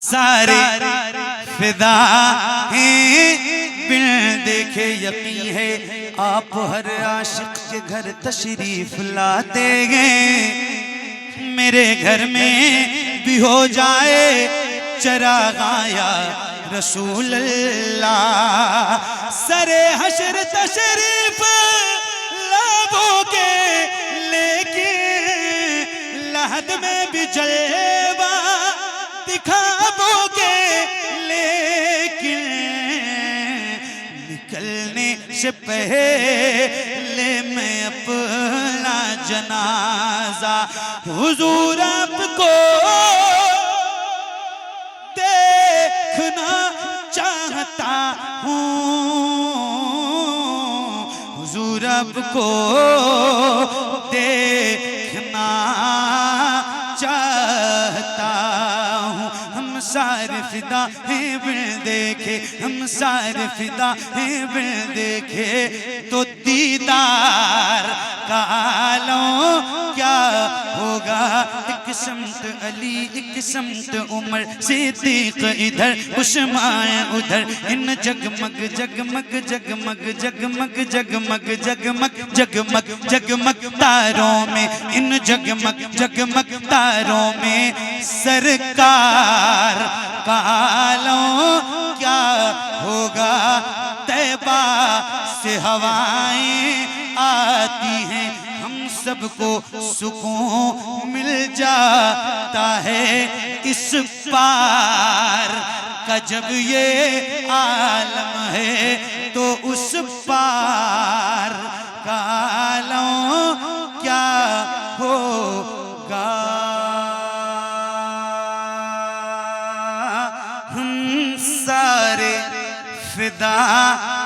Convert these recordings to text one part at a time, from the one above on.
सारे फिदा हैं बिन देखे यकीन है आप हर आशिक के घर तशरीफ लाते हैं। मेरे घर में भी हो जाए चरागाया रसूल अल्लाह, सरे हशर तशरीफ लाओगे लेकिन लहद में भी जलवा दिखाओगे, लेकिन निकलने से पहले मैं अपना जनाजा हुजूर आपको देखना चाहता हूँ, हुजूर आपको देखना चाहता हूँ। हम सारे फिदा हैं बिन देखे, हम सारे फिदा हैं बिन देखे, तो दीदार का आलम क्या होगा। एक समत अली एक समत उमर सिद्दीक इधर उस्मान उधर, इन जगमग जगमग जगमग जगमग जगमग जगमग जगमग जगमग तारों में, इन जगमग जगमग तारों में सरकार का आलम क्या होगा। तैबा से हवाएं आती हैं, हम सबको सुकून मिल जाता है इस पार का जब ये आलम है, तो उस पार का आलम क्या होगा। हम सारे फिदा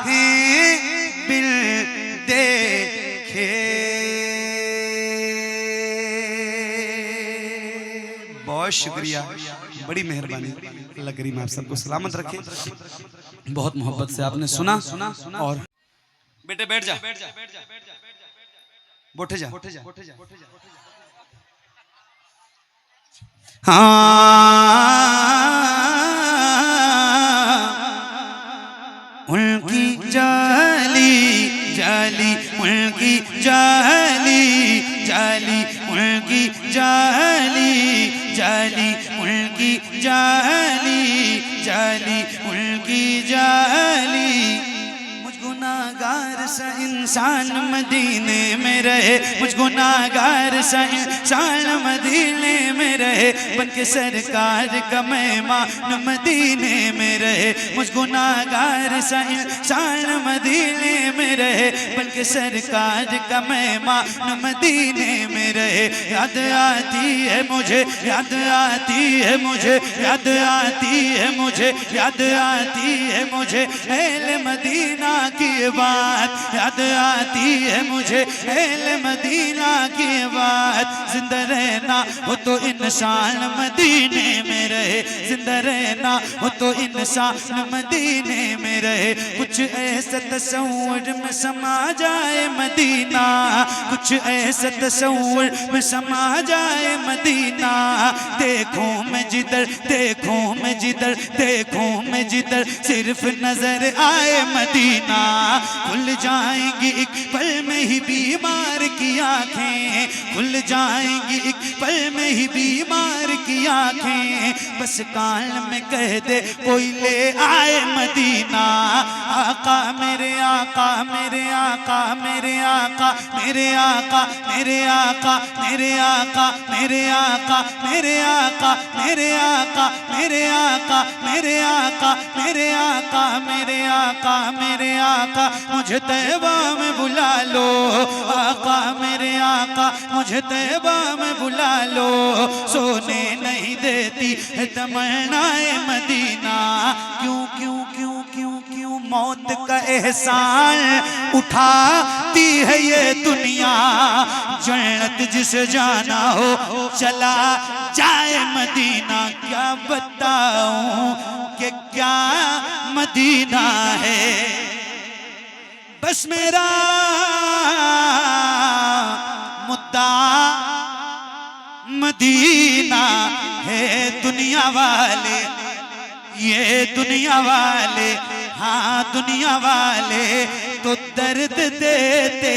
हैं बिन देखे। बहुत शुक्रिया, बड़ी मेहरबानी। अल्लाह करीम आप सबको सलामत रखे। बहुत मोहब्बत से आपने सुना। और बेटे बैठ जा, बैठे जा। उनकी जाली जाली उनकी जाली जाली उनकी जाली जाली उनकी जाली जाली उनकी जाली। मुझ गुनाहगार सा इंसान मदीने में रहे, मुझ गुनाहगार सा इंसान मदीने में रहे, बनके सरकार का मेहमान मदीने में रहे। मुझ गुनाहगार सा इंसान मदीने में रहे, बनके सरकार का मेहमान मदीने में रहे। याद आती है मुझे, याद आती है मुझे, याद आती है मुझे, याद आती है मुझे अहले मदीना की बात, याद आती है मुझे अहले मदीना की बात। जिंदा रहना हो तो इंसान मदीने में रहे, जिंदा रहना हो तो इंसान मदीने में रहे। कुछ ऐसा तस्वुर में समा जाए मदीना, कुछ ऐसा तस्वुर में समा जाए मदीना। देखूं मैं जिधर, देखूं मैं जिधर, देखूं मैं जिधर, सिर्फ नजर आए मदीना। खुल जाएंगी एक पल में ही बीमार की आंखें, खुल जाएंगी एक पल में ही बीमार की आंखें। बस कान में कह दे कोई ले आए मदीना। आका मेरे आका मेरे आका मेरे आका मेरे आका मेरे आका मेरे आका मेरे आका मेरे आका मेरे आका मेरे आका मेरे आका मेरे आका मेरे आका मेरे आका। मुझे तैबा में बुला लो आका मेरे आका, मुझे तैबा में बुला लो। सोने नहीं देती है तमन्नाए मदीना, क्यों क्यों क्यों क्यों क्यों मौत का एहसान उठाती है ये दुनिया। जन्नत जिसे जाना हो चला जाए मदीना। क्या बताऊं कि क्या मदीना है, बस मेरा मुद्दा मदीना है। दुनिया वाले ये दुनिया वाले, हाँ दुनिया वाले तो दर्द देते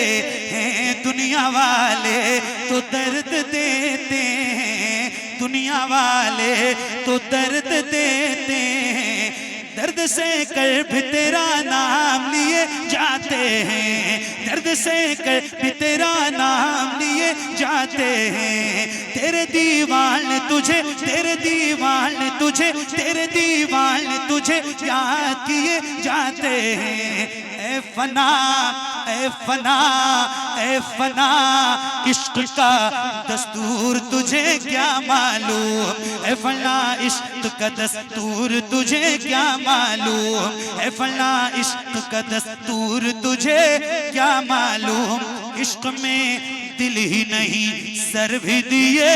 हैं, दुनिया वाले तो दर्द देते हैं, दुनिया वाले तो दर्द देते हैं। दर्द से कर भी तेरा नाम लिए जाते हैं, दर्द से कर भी तेरा नाम लिए जाते हैं। तेरे दीवान तुझे, तेरे दीवान तुझे, तेरे दीवान तुझे याद किए जाते हैं। ए फना, ए फना, ए फना, इश्क का दस्तूर तुझे क्या मालूम, ए फना इश्क का दस्तूर तुझे क्या मालूम, ए फना इश्क का दस्तूर तुझे क्या मालूम। इश्क में दिल ही नहीं सर भी दिए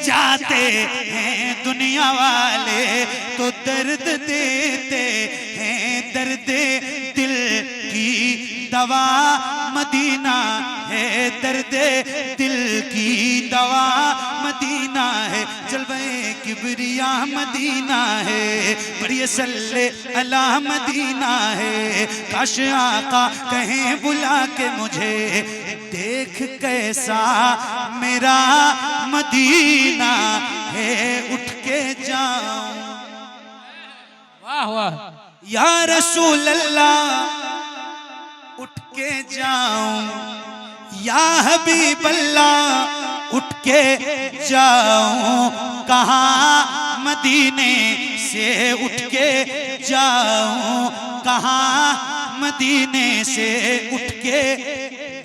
जाते हैं, दुनिया वाले तो दर्द देते हैं। दर्द दिल की दवा मदीना है, दर्द दिल की दवा मदीना है। जलवे किबरिया मदीना है, बड़ी सल्ले अला मदीना है। काश आका कहें बुला के मुझे, देख कैसा मेरा मदीना है, उठ के जाऊं। वाह वाह। या रसूल अल्लाह उठ के जाऊं, या हबीब अल्लाह उठ के जाऊं। कहाँ मदीने से उठ के जाऊं, कहाँ मदीने से उठ के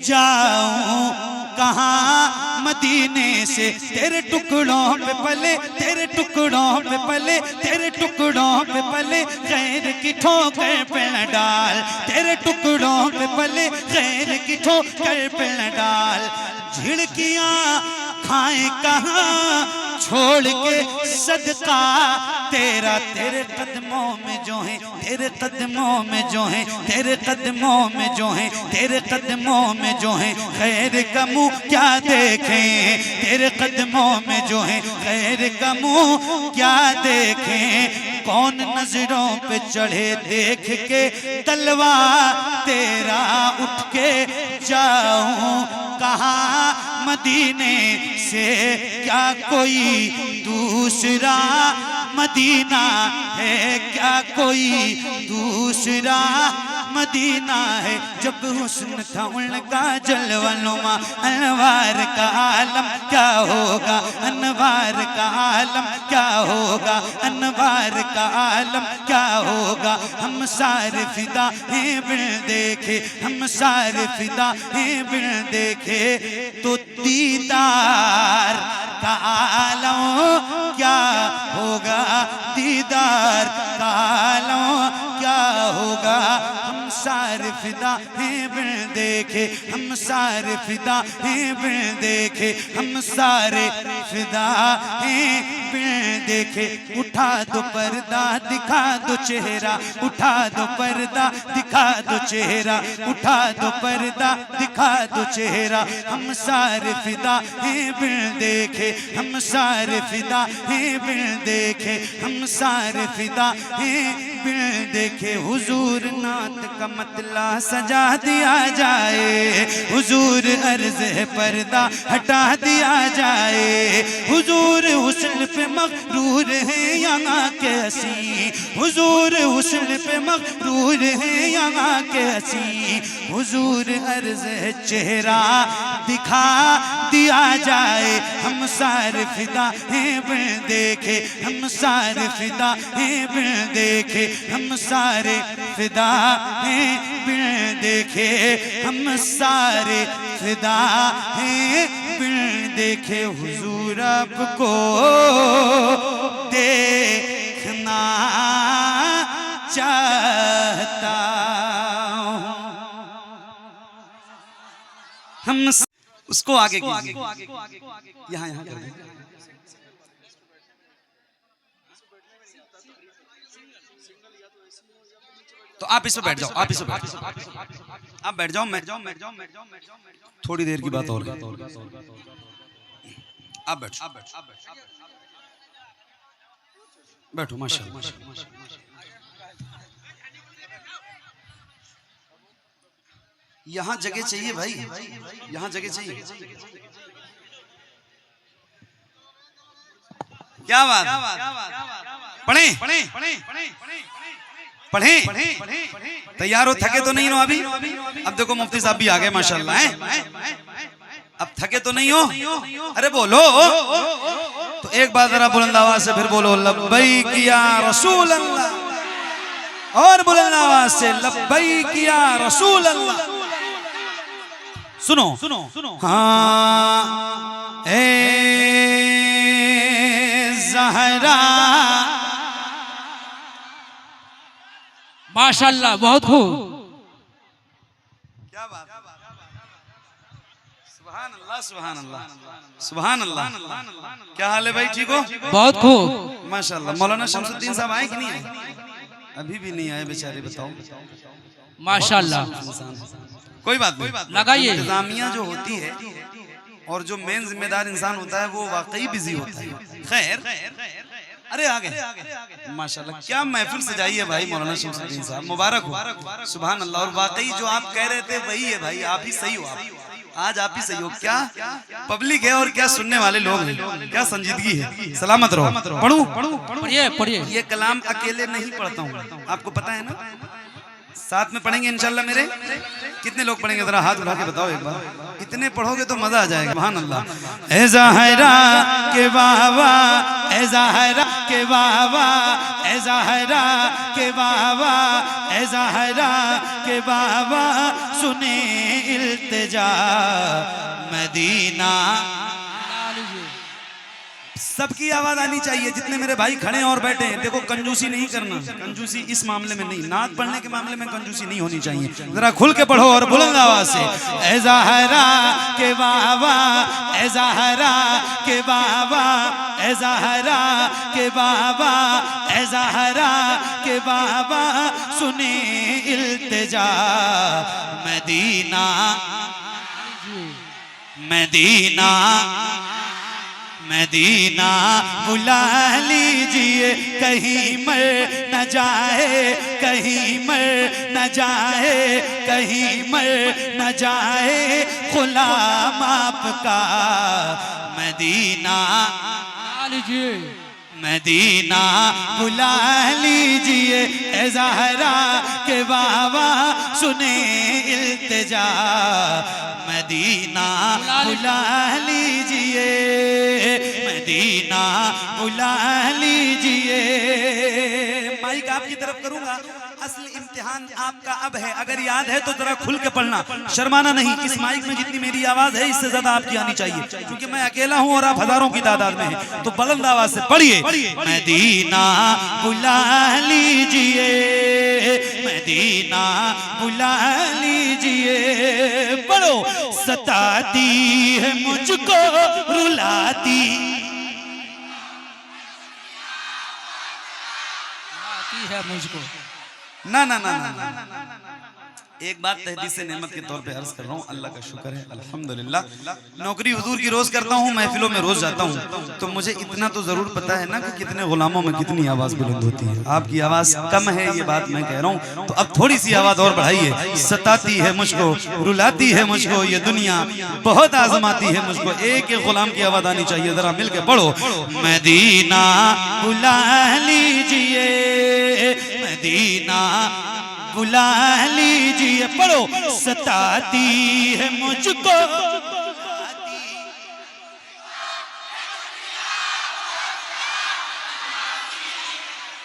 जाऊं, कहाँ मदीने से। तेरे टुकड़ों पे पले, तेरे टुकड़ों पे पले, तेरे टुकड़ों पे पले, गैर की ठोकर पे न डाल। तेरे टुकड़ों पे पले, गैर की ठोकर पे न डाल। झिड़कियां खाए कहाँ छोड़ के सदका तेरा, तेरे कदमों में जो है, तेरे कदमों में जो है, तेरे कदमों में जो है, तेरे कदमों में जो है, खैर का मुँह क्या देखें। तेरे कदमों में जो है, खैर का मुँह क्या देखें। कौन नजरों पे चढ़े देख के तलवा तेरा, उठ के जाऊं। कहाँ मदीने से क्या कोई दूसरा मदीना है, क्या कोई दूसरा मदीना है। जब हुस्न था उनका जलवनुमा, अनवार का आलम क्या होगा, अनवार का आलम क्या होगा, अनवार का आलम क्या होगा। हम सारे फिदा हैं बिन देखे, हम सारे फिदा हैं बिन देखे। तो दीदार का आलम क्या होगा, दीदार का आलम क्या होगा। हम सारे फिदा हैं बिन देखे, हम सारे फिदा हैं बिन देखे, हम सारे फिदा हैं बिन देखे। उठा दो पर्दा दिखा दो चेहरा, उठा दो पर्दा दिखा दो चेहरा, उठा दो पर्दा दिखा दो चेहरा। हम सारे फिदा हैं बिन देखे, हम सारे फिदा हैं बिन देखे, हम सारे फिदा हैं बिन देखे। हुजूर नात का मतला सजा दिया जाए, हुजूर अर्ज़ है पर्दा हटा दिया जाए। हुजूर हुस्न पे मगरूर है यहाँ के हसी, हुजूर हुस्न पे मगरूर है यहाँ के हसी। हुजूर अर्ज़ है चेहरा दिखा दिया जाए। हम सारे फिदा हैं बिन देखे, हम सारे फिदा हैं बिन देखे, हम सारे फिदा हैं बिन देखे, हम सारे फिदा हैं बिन देखे। हुजूर आपको देखना चाहता हूं। हम उसको आगे यहाँ यहाँ कर दें। तो आप इस पे बैठ जाओ, आप इस पे बैठ जाओ, आप बैठ जाओ, मैं थोड़ी देर की बात और है। आप बैठ, बैठो माशाल्लाह। यहाँ जगह चाहिए भाई, यहाँ जगह चाहिए। क्या बात, पढ़े पढ़े तैयार हो? थके तो नहीं हो अभी? अब देखो मुफ्ती साहब भी आ गए माशाल्लाह हैं। अब थके तो नहीं हो? अरे बोलो तो एक बार जरा बुलंद आवाज से फिर बोलो लब्बैक या रसूल अल्लाह, और बुलंद आवाज से लब्बैक या रसूल अल्लाह। सुनो सुनो हाँ ए ज़हरा, माशाल्लाह बहुत खूब। क्या बात, सुभान अल्लाह सुभान अल्लाह सुभान अल्लाह। क्या हाल है भाई, ठीक हो? बहुत खूब माशाल्लाह। मौलाना शमसुद्दीन साहब आए कि नहीं आए? अभी भी नहीं आए बेचारे, बताओ। माशाल्लाह। कोई बात नहीं, लगाइए। इंतजामिया जो होती है और जो मेन जिम्मेदार इंसान होता है वो वाकई बिजी होता है। खैर अरे आ गए माशाल्लाह। क्या महफिल सजाई है भाई मौलाना शमसुद्दीन साहब, मुबारक हो। सुभान अल्लाह। और वाकई जो आप कह रहे थे वही है भाई, आप ही सही हो। आप आज आप ही सही हो। क्या पब्लिक है और क्या सुनने वाले लोग हैं, क्या संजीदगी है। सलामत रहो। पढ़ूं? पढ़िए पढ़िए। ये कलाम अकेले नहीं पढ़ता हूँ, आपको पता है ना। साथ में पढ़ेंगे इंशाल्लाह मेरे। कितने लोग पढ़ेंगे जरा हाथ उठा के बताओ एक बार। इतने पढ़ोगे तो मजा आ जाएगा। सुभान अल्लाह। ए ज़हरा के बाबा, ए ज़हरा के बाबा, ए ज़हरा के बाबा, ए ज़हरा के बाबा, सुने इल्तिजा मदीना। सबकी आवाज आनी चाहिए, जितने मेरे भाई खड़े हैं और बैठे हैं। देखो कंजूसी नहीं करना, कंजूसी इस मामले में नहीं, नात पढ़ने के मामले में कंजूसी नहीं होनी चाहिए। जरा खुल के पढ़ो और बुलंद आवाज से। ए ज़हरा के बाबा, ए ज़हरा के बाबा, ए ज़हरा के बाबा, ए ज़हरा के बाबा, सुने इल्तिजा मदीना मदीना मदीना बुला लीजिए, कहीं मर न जाए, कहीं मर न जाए, कहीं मर न जाए गुलाम आपका मदीना मदीना बुला लीजिए। ए ज़हरा के बाबा, सुने इल्तिजा मदीना बुला लीजिए, मदीना बुला लीजिए। माइक आपकी तरफ करूंगा। असल इम्तिहान आपका अब है, अगर याद है तो जरा खुल के पढ़ना, शर्माना नहीं। इस माइक में जितनी मेरी आवाज है इससे ज्यादा आपकी आनी चाहिए, क्योंकि मैं अकेला हूं और आप हजारों की तादाद में हैं। तो बुलंद आवाज से पढ़िए। मदीना बुला लीजिए, मदीना बुला लीजिए। पढ़ो। सताती है मुझको रुलाती है मुझको। ना ना ना ना, एक बात तहदीस नेमत के तौर पे अर्ज कर रहा हूँ, अल्लाह का शुक्र है अल्हम्दुलिल्लाह। नौकरी हुजूर की रोज करता हूँ, महफिलों में रोज जाता हूँ, तो मुझे इतना तो जरूर पता है ना कि कितने गुलामों में कितनी आवाज बुलंद होती है। आपकी आवाज कम है ये बात मैं कह रहा हूँ, तो अब थोड़ी सी आवाज और बढ़ाइए। सताती है मुझको, रुलाती है मुझको ये दुनिया, बहुत आजमाती है मुझको। एक एक गुलाम की आवाज आनी चाहिए, जरा मिल के पढ़ो। मदीना बुला लीजिए, मदीना बुला लीजिए। पढ़ो। सताती है मुझको,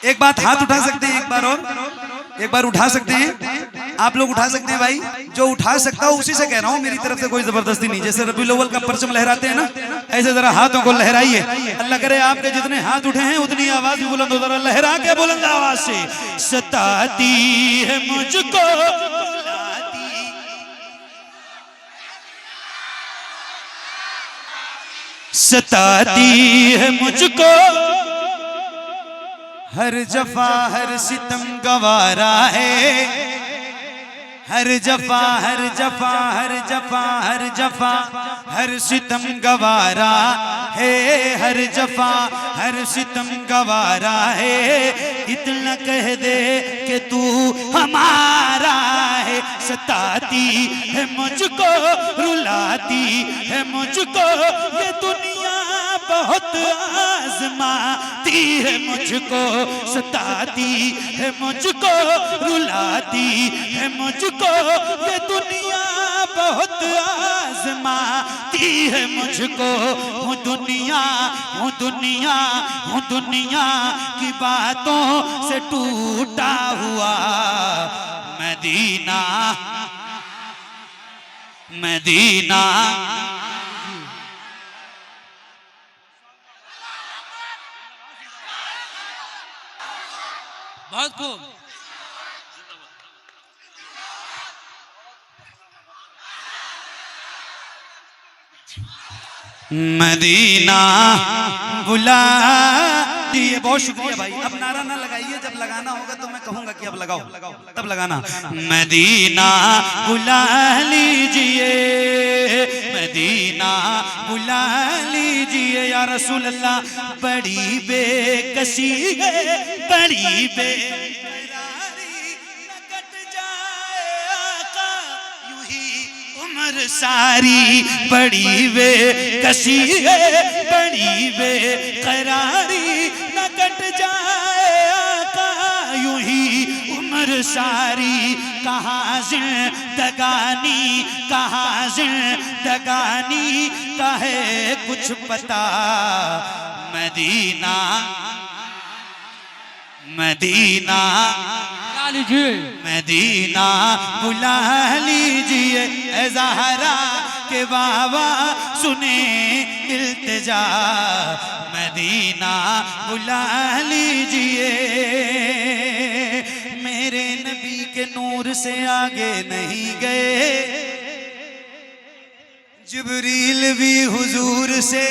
एक बात हाथ उठा सकते हैं, एक बार और, एक बार उठा सकते हैं। आप लोग उठा सकते हैं भाई, जो उठा सकता हो उसी से कह रहा हूँ, मेरी तरफ से कोई जबरदस्ती नहीं। जैसे रबीउल अव्वल का परचम लहराते हैं ना, ऐसे जरा हाथों को लहराइए। अल्लाह करे आपके जितने हाथ उठे हैं उतनी आवाज भी बुलंद हो, जरा लहरा के बुलंद आवाज से। सताती है मुझको, सताती है मुझको, हर जफा हर सितम गवारा है, हर जफा हर जफा हर जफा हर जफा हर सितम गवारा है, हर जफा हर सितम गवारा है। इतना कह दे कि तू हमारा है। सताती है मुझको, रुलाती है मुझको ये दुनिया, बहुत आजमाती है मुझको। सताती है मुझको, रुलाती है मुझको ये दुनिया, बहुत आजमाती है मुझको। हूँ दुनिया, हूँ दुनिया, हूँ दुनिया की बातों से टूटा हुआ मदीना, मदीना। बहुत खूब। मदीना बुला दिए। बहुत शुक्रिया भाई। अब नारा ना लगाइए, जब लगाना होगा तो मैं कहूंगा कि अब लगाओ, तब लगाना। मदीना बुला लीजिए, मदीना बुला लीजिए या रसूल अल्लाह। बड़ी बेकसी है, बड़ी बेकरारी, न कट जाए आका यूं ही उम्र सारी। बड़ी बेकसी है, बड़ी बेकरारी, न कट जाए आका यूं ही उम्र सारी। कहाँ जिंदगानी, कहाँ जिंदगानी का है कुछ पता। मदीना, मदीना बुला लीजिए, मदीना बुला लीजिए। ए ज़हरा के बाबा सुने इल्तिजा, मदीना बुला लीजिए। मेरे नबी के नूर से आगे नहीं गए, जिब्रील भी हुजूर से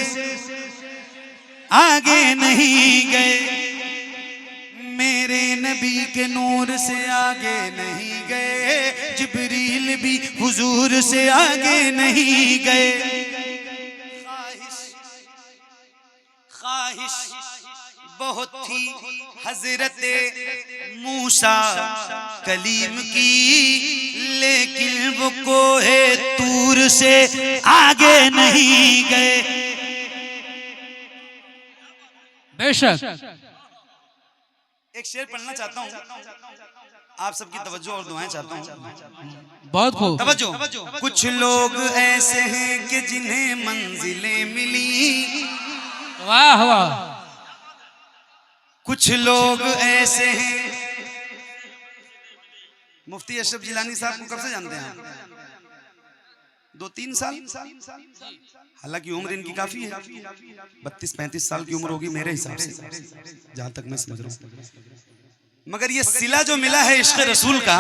आगे नहीं गए। मेरे नबी के नूर से आगे नहीं गए, जिब्रील भी हुजूर से आगे नहीं गए। ख्वाहिश, ख्वाहिश बहुत थी हजरत मूसा कलीम की, लेकिन वो कोहे तूर से आगे नहीं गए। बेशक। एक शेर पढ़ना चाहता हूँ, आप सबकी तवज्जो और दुआएं चाहता हूँ। बहुत खूब। तवज्जो। कुछ लोग ऐसे हैं कि जिन्हें मंजिलें मिली, वाह वाह। कुछ लोग ऐसे हैं। मुफ्ती अशरफ जिलानी साहब को कब से जानते हैं? 2-3 साल। हालांकि उम्र इनकी काफी है, 32-35 साल की उम्र होगी मेरे हिसाब से, जहां तक मैं समझ रहा हूं। मगर ये सिला जो मिला है इश्क़ रसूल का,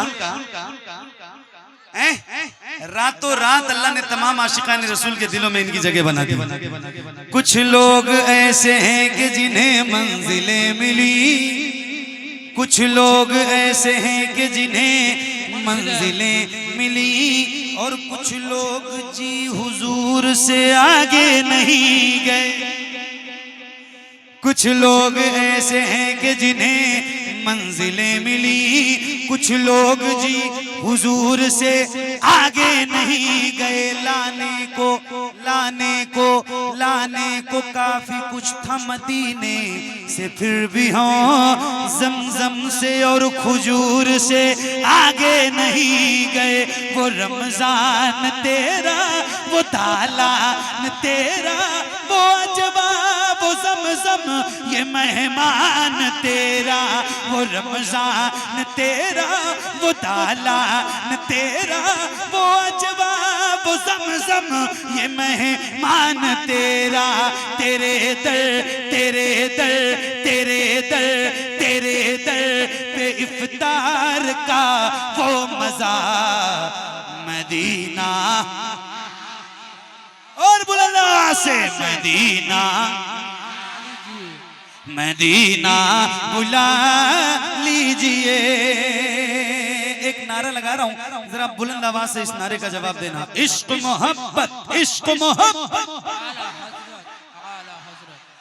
रातों रात अल्लाह ने तमाम आशिकान रसूल के दिलों में इनकी जगह बना दी। कुछ लोग ऐसे हैं कि जिन्हें मंजिलें मिली, कुछ लोग ऐसे हैं कि जिन्हें मंजिलें मिली, और कुछ लोग जी हुजूर से आगे नहीं गए। कुछ लोग ऐसे हैं कि जिन्हें मंजिलें मिली, कुछ लोग जी हुजूर से आगे नहीं गए। लाने को लाने को लाने को काफी कुछ था मदीने से, फिर भी हों जमजम से और खजूर से आगे नहीं गए। वो रमजान तेरा, वो तालान तेरा, वो अजवा वो ज़मज़म ये मेहमान तेरा। वो रमजान तेरा, वो तालान तेरा, वो अजवा वो ज़मज़म ये मेहमान तेरा। तेरे दर तेरे दर तेरे दर तेरे दर पे इफ्तार का वो मज़ा मदीना। और बुलंदा से मदीना, मदीना बुला लीजिए। एक नारा लगा रहा हूँ, जरा बुलंद आवाज से इस नारे का जवाब देना। इश्क मोहब्बत, इश्क मोहब्बत।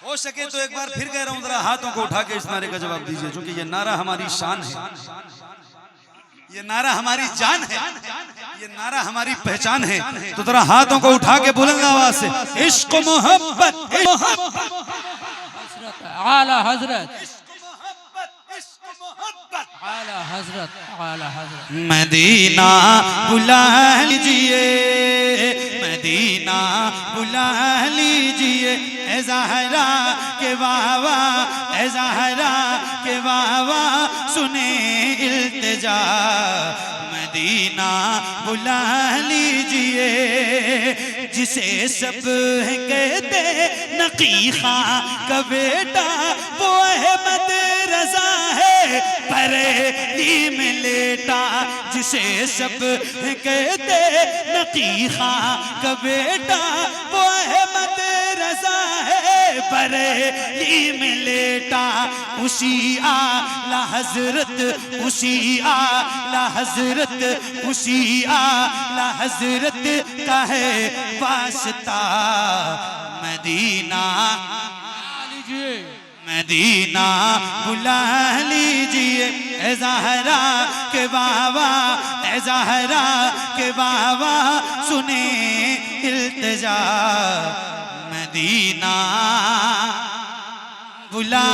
हो सके तो एक बार फिर कह रहा हूँ, जरा हाथों को उठा के इस नारे का जवाब दीजिए, क्योंकि ये नारा हमारी शान है, ये नारा हमारी जान है, ये नारा हमारी पहचान है। तो जरा हाथों को उठा के बुलंद आवाज से इश्क मोहब्बत, आला हजरत, आला हजरत, आला हजरत। मदीना बुला लीजिए, मदीना बुला लीजिए, ए ज़हरा के बाबा, ए ज़हरा के बाबा सुने इल्तिजा। मदीना बुला लीजिए, जिसे सब कहते नकी खां का बेटा, वो अहमद रजा है बरेली में लेटा। जिसे सब कहते नकी खां का बेटा, वो अहमद रजा है बरेली में लेटा। उसी आला हजरत, उसी आला हजरत, उसी आला हजरत का है वास्ता। मदीना मदीना बुला लीजिए, ए ज़हरा के बाबा, ए ज़हरा के बाबा सुने इल्तिजा। मदीना बुला